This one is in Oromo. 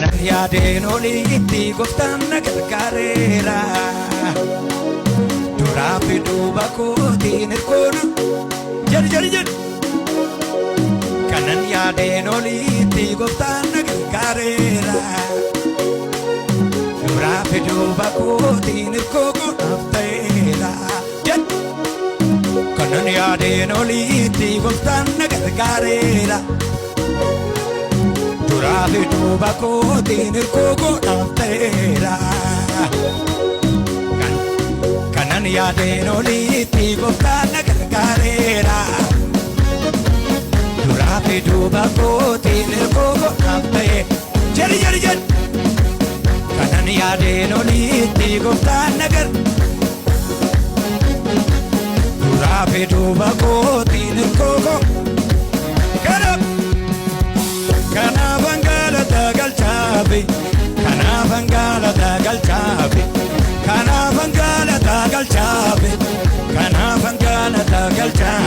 yaadeen oliitti gooftaan na gargaareera. Duraa fi duuba kootiin hirkoona jedhi kanan yaadeen oliitti gooftaan na gargaareera. Duraa fi duuba kootiin hirkoonaaf ta'eera. Kanan yaadeen oliitti gooftaan na gargaareera. Duraa fi duuba kootiin hirkoonaaf ta'eera. Kanan yaadeen oliitti gooftaan na gargaareera. Duraa fi duuba kootiin hirkoonaaf ta'eera. Jedhi kanan yaadeen oliitti gooftaan na gargaareera. Duraa fi duuba kootiin hirkoonaaf kanaafan galata galchaafi kanaafan galata galchaafi kanaafan galata galchaafi kanaafan galata galchaafi